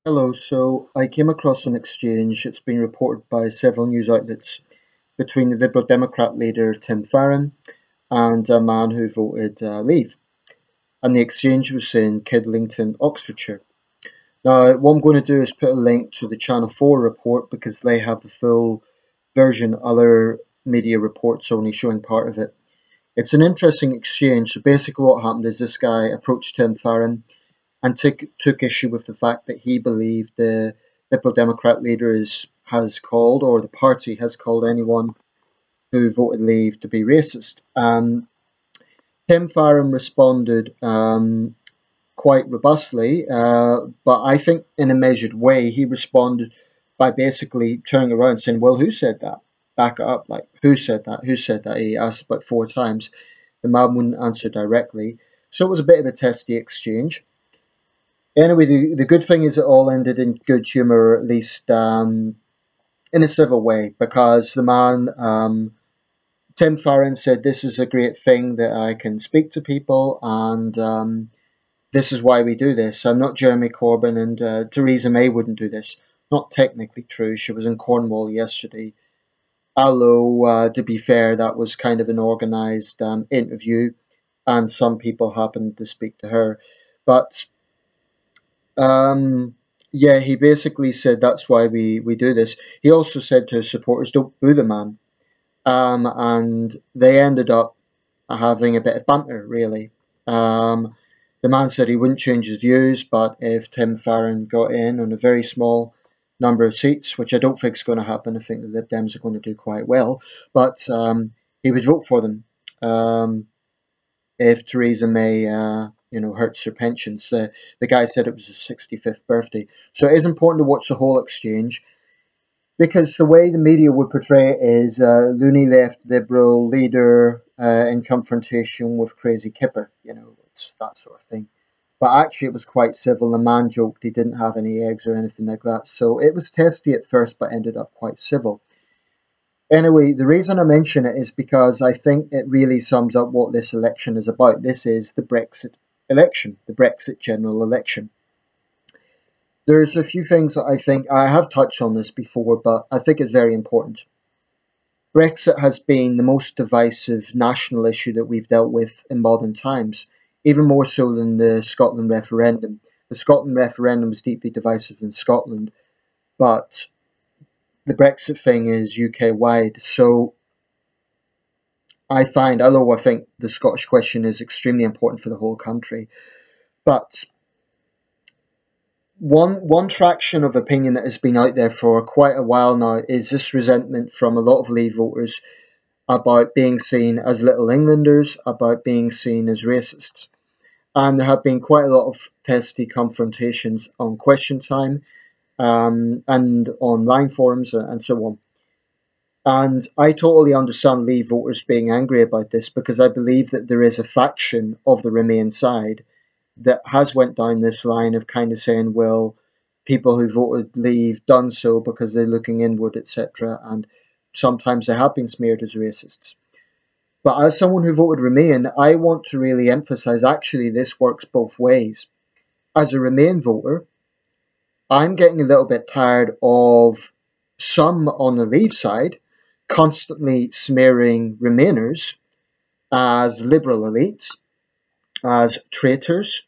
Hello, so I came across an exchange, it's been reported by several news outlets, between the Liberal Democrat leader Tim Farron and a man who voted Leave. And the exchange was in Kidlington, Oxfordshire. Now, what I'm going to do is put a link to the Channel 4 report because they have the full version, other media reports only showing part of it. It's an interesting exchange. So basically, what happened is this guy approached Tim Farron and took issue with the fact that he believed the Liberal Democrat leader has called, or the party has called, anyone who voted Leave to be racist. Tim Farron responded quite robustly, but I think in a measured way. He responded by basically turning around and saying, "Well, who said that? Back it up, like, who said that? Who said that?" He asked about four times. The man wouldn't answer directly. So it was a bit of a testy exchange. Anyway, the good thing is it all ended in good humour, or at least in a civil way, because the man, Tim Farron, said, "This is a great thing that I can speak to people, and this is why we do this. I'm not Jeremy Corbyn, and Theresa May wouldn't do this." Not technically true. She was in Cornwall yesterday. Although, to be fair, that was kind of an organised interview, and some people happened to speak to her. But Um, yeah, he basically said that's why we do this. He also said to his supporters, "Don't boo the man." And they ended up having a bit of banter, really. Um, the man said he wouldn't change his views, but if Tim Farron got in on a very small number of seats, which I don't think is going to happen, I think the Lib Dems are going to do quite well, but he would vote for them. If Theresa May, hurts her pensions. The guy said it was his 65th birthday. So it is important to watch the whole exchange because the way the media would portray it is loony left Liberal leader in confrontation with crazy Kipper. It's that sort of thing. But actually, it was quite civil. The man joked he didn't have any eggs or anything like that. So it was testy at first, but ended up quite civil. Anyway, the reason I mention it is because I think it really sums up what this election is about. This is the Brexit election, the Brexit general election. There's a few things that I think I have touched on this before, but I think it's very important. Brexit has been the most divisive national issue that we've dealt with in modern times, even more so than the Scotland referendum. The Scotland referendum was deeply divisive in Scotland, but the Brexit thing is UK wide. So although I think the Scottish question is extremely important for the whole country, but one traction of opinion that has been out there for quite a while now is this resentment from a lot of Leave voters about being seen as Little Englanders, about being seen as racists. And there have been quite a lot of testy confrontations on Question Time and online forums and so on. And I totally understand Leave voters being angry about this because I believe that there is a faction of the Remain side that has went down this line of kind of saying, well, people who voted Leave done so because they're looking inward, etc. And sometimes they have been smeared as racists. But as someone who voted Remain, I want to really emphasise actually this works both ways. As a Remain voter, I'm getting a little bit tired of some on the Leave side constantly smearing Remainers as liberal elites, as traitors,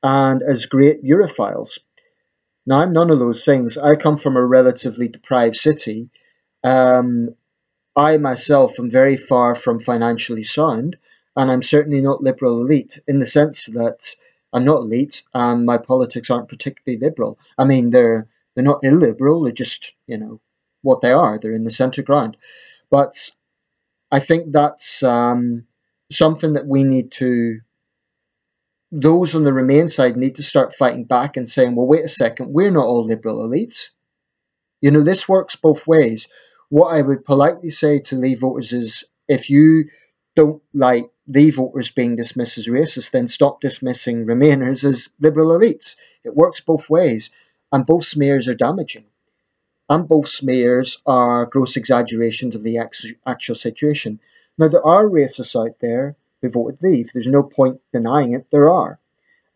and as great Europhiles. Now, I'm none of those things. I come from a relatively deprived city. Um, I myself am very far from financially sound, and I'm certainly not liberal elite in the sense that I'm not elite and my politics aren't particularly liberal. I mean, they're not illiberal, they're just, what they are. They're in the centre ground. But I think that's something that we need to, those on the Remain side need to start fighting back and saying, well, wait a second, we're not all liberal elites. This works both ways. What I would politely say to Leave voters is, if you don't like Leave voters being dismissed as racist, then stop dismissing Remainers as liberal elites. It works both ways, and both smears are damaging. And both smears are gross exaggerations of the actual situation. Now, there are racists out there who voted Leave. There's no point denying it. There are.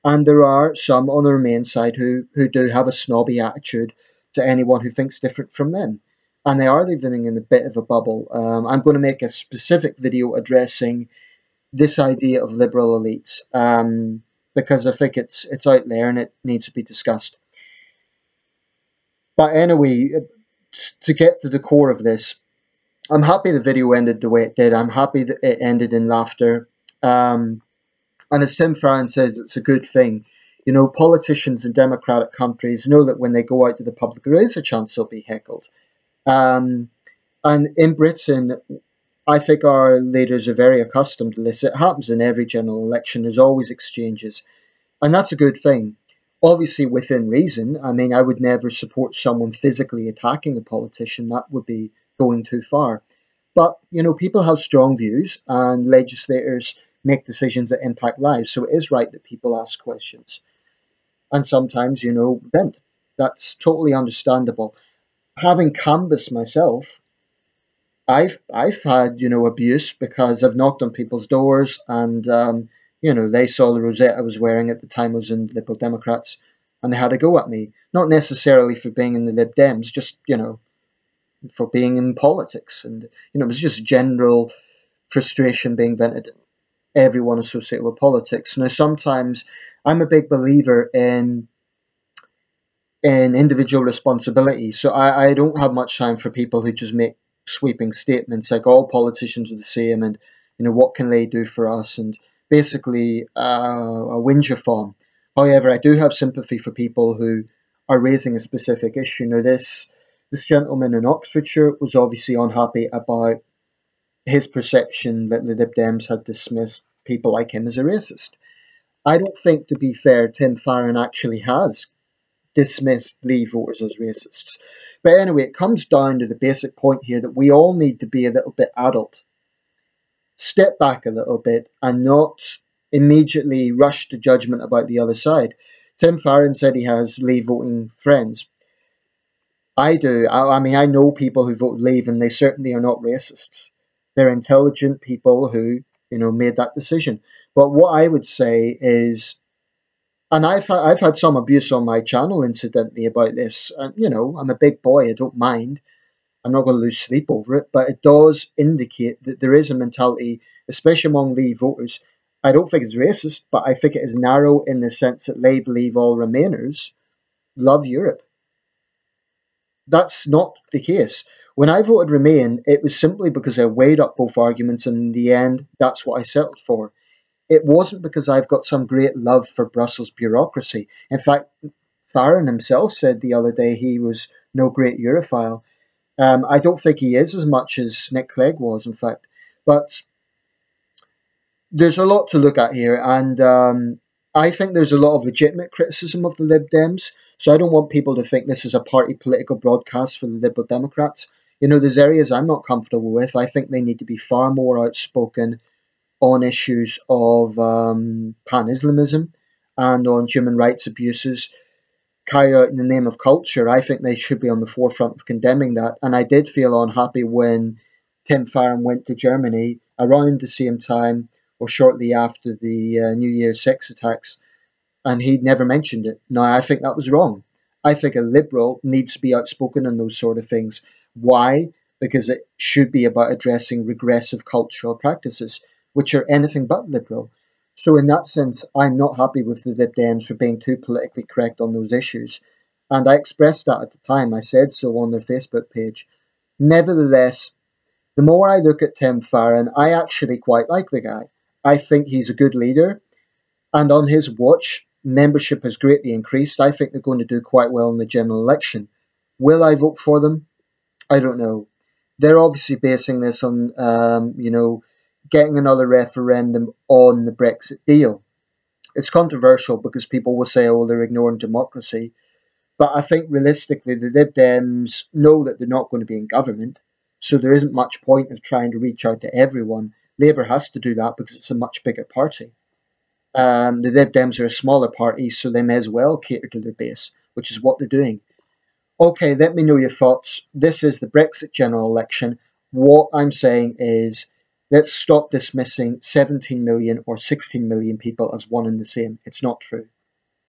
And there are some on the Remain side who do have a snobby attitude to anyone who thinks different from them. And they are living in a bit of a bubble. I'm going to make a specific video addressing this idea of liberal elites, because I think it's out there and it needs to be discussed. But anyway, to get to the core of this, I'm happy the video ended the way it did. I'm happy that it ended in laughter. And as Tim Farron says, it's a good thing. You know, politicians in democratic countries know that when they go out to the public, there is a chance they'll be heckled. Um, and in Britain, I think our leaders are very accustomed to this. It happens in every general election. There's always exchanges. And that's a good thing. Obviously, within reason. I mean, I would never support someone physically attacking a politician. That would be going too far. But, you know, people have strong views and legislators make decisions that impact lives. So it is right that people ask questions. And sometimes, you know, vent. That's totally understandable. Having canvassed myself, I've had, you know, abuse because I've knocked on people's doors and you know, they saw the rosette I was wearing at the time I was in Liberal Democrats and they had a go at me. Not necessarily for being in the Lib Dems, just, you know, for being in politics. And, you know, it was just general frustration being vented at everyone associated with politics. Now, sometimes I'm a big believer in individual responsibility. So I don't have much time for people who just make sweeping statements like all politicians are the same and, you know, what can they do for us? And basically a whinger form. However, I do have sympathy for people who are raising a specific issue. Now, this gentleman in Oxfordshire was obviously unhappy about his perception that the Lib Dems had dismissed people like him as a racist. I don't think, to be fair, Tim Farron actually has dismissed Leave voters as racists. But anyway, it comes down to the basic point here that we all need to be a little bit adult. Step back a little bit and not immediately rush to judgment about the other side. Tim Farron said he has Leave voting friends. I do. I mean, I know people who vote Leave and they certainly are not racists. They're intelligent people who, you know, made that decision. But what I would say is, and I've had some abuse on my channel, incidentally, about this. And, you know, I'm a big boy. I don't mind. I'm not going to lose sleep over it. But it does indicate that there is a mentality, especially among Leave voters. I don't think it's racist, but I think it is narrow in the sense that they believe all Remainers love Europe. That's not the case. When I voted Remain, it was simply because I weighed up both arguments, and in the end, that's what I settled for. It wasn't because I've got some great love for Brussels bureaucracy. In fact, Farron himself said the other day he was no great Europhile. I don't think he is as much as Nick Clegg was, in fact. But there's a lot to look at here, and I think there's a lot of legitimate criticism of the Lib Dems. So I don't want people to think this is a party political broadcast for the Liberal Democrats. You know, there's areas I'm not comfortable with. I think they need to be far more outspoken on issues of pan-Islamism and on human rights abuses carried out in the name of culture. I think they should be on the forefront of condemning that. And I did feel unhappy when Tim Farron went to Germany around the same time or shortly after the New Year's 6 attacks, and he'd never mentioned it. Now, I think that was wrong. I think a liberal needs to be outspoken on those sort of things. Why? Because it should be about addressing regressive cultural practices, which are anything but liberal. So in that sense, I'm not happy with the Lib Dems for being too politically correct on those issues. And I expressed that at the time. I said so on their Facebook page. Nevertheless, the more I look at Tim Farron, I actually quite like the guy. I think he's a good leader. And on his watch, membership has greatly increased. I think they're going to do quite well in the general election. Will I vote for them? I don't know. They're obviously basing this on, you know, getting another referendum on the Brexit deal. It's controversial because people will say, oh, they're ignoring democracy. But I think realistically, the Lib Dems know that they're not going to be in government. So there isn't much point of trying to reach out to everyone. Labour has to do that because it's a much bigger party. The Lib Dems are a smaller party, so they may as well cater to their base, which is what they're doing. Okay, let me know your thoughts. This is the Brexit general election. What I'm saying is, let's stop dismissing 17 million or 16 million people as one and the same. It's not true.